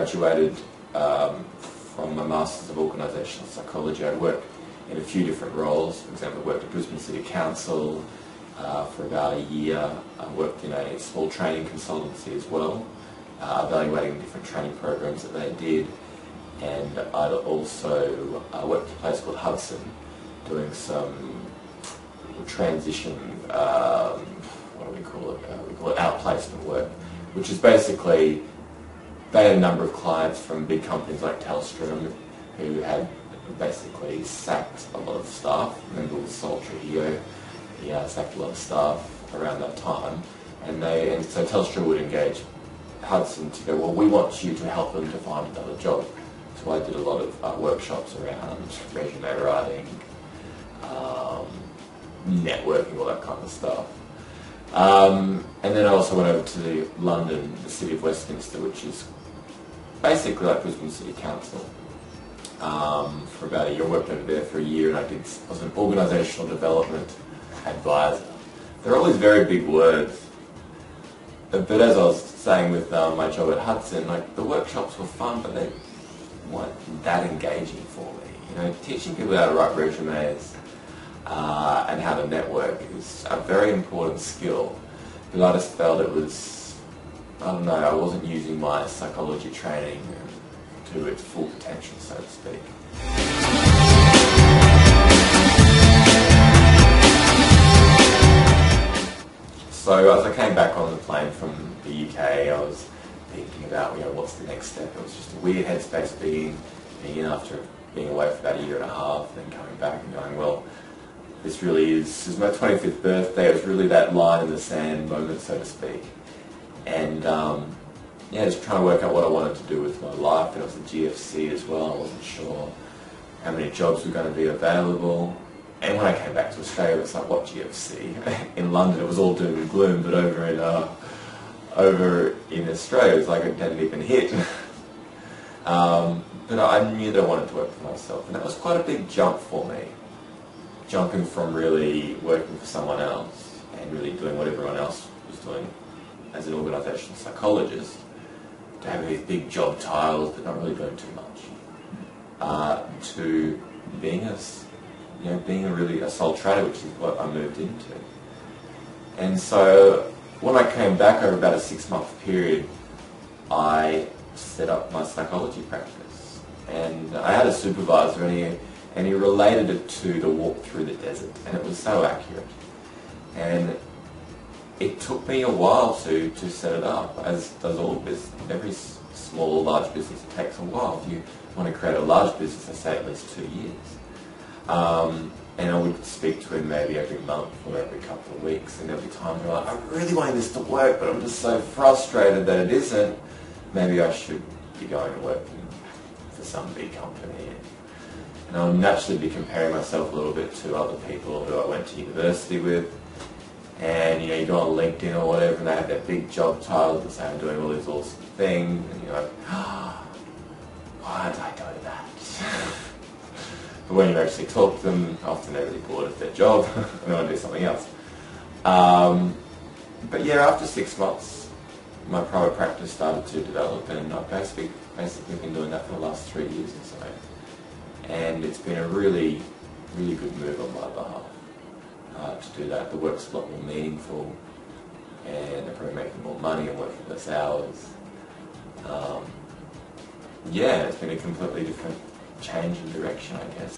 graduated from my Masters of Organisational Psychology, I worked in a few different roles. For example, I worked at Brisbane City Council for about a year. I worked in a small training consultancy as well, evaluating different training programs that they did. And I'd also worked at a place called Hudson, doing some transition, what do we call it? We call it outplacement work, which is basically, they had a number of clients from big companies like Telstra who had basically sacked a lot of staff. Remember with Sultry, he sacked a lot of staff around that time, and so Telstra would engage Hudson to go, well, we want you to help them to find another job. So I did a lot of workshops around resume writing, networking, all that kind of stuff. And then I also went over to London, the city of Westminster, which is basically like Brisbane City Council, for about a year. I worked over there for a year, and I was an organisational development advisor. They're all these very big words, but as I was saying with my job at Hudson, like, the workshops were fun, but they weren't that engaging for me. You know, teaching people how to write resumes and how to network is a very important skill, but I just felt it was, I don't know, I wasn't using my psychology training to its full potential, so to speak. So as I came back on the plane from the UK, I was thinking about, you know, what's the next step. It was just a weird headspace being in after being away for about a year and a half, and then coming back and going, well, this is my 25th birthday. It was really that line in the sand moment, so to speak. And yeah, just trying to work out what I wanted to do with my life. And it was the GFC as well. I wasn't sure how many jobs were going to be available. And when I came back to Australia, it was like, what GFC? In London, it was all doom and gloom, but over in Australia, it was like it hadn't even hit. But I knew that I wanted to work for myself, and that was quite a big jump for me. Jumping from really working for someone else and really doing what everyone else was doing as an organisational psychologist, to having these big job titles but not really doing too much, to being a sole trader, which is what I moved into. And so when I came back over about a 6-month period, I set up my psychology practice, and I had a supervisor, and he related it to the walk through the desert, and it was so accurate. And it took me a while to set it up, as does all business. Every small or large business, it takes a while. If you want to create a large business, I say at least 2 years. And I would speak to him maybe every month or every couple of weeks, and there'll be times where I'm like, I really want this to work, but I'm just so frustrated that it isn't. Maybe I should be going and working for some big company. And I'll naturally be comparing myself a little bit to other people who I went to university with. And you go on LinkedIn or whatever, and they have their big job titles and say I'm doing all these awesome things, and you're like, why did I do that? But when you actually talk to them, often they're really bored of their job and they want to do something else. But yeah, after 6 months, my private practice started to develop, and I've basically been doing that for the last 3 years or so. And it's been a really, really good move on my behalf to do that. The work's a lot more meaningful, and I'm probably making more money and working less hours. Yeah, it's been a completely different change in direction, I guess.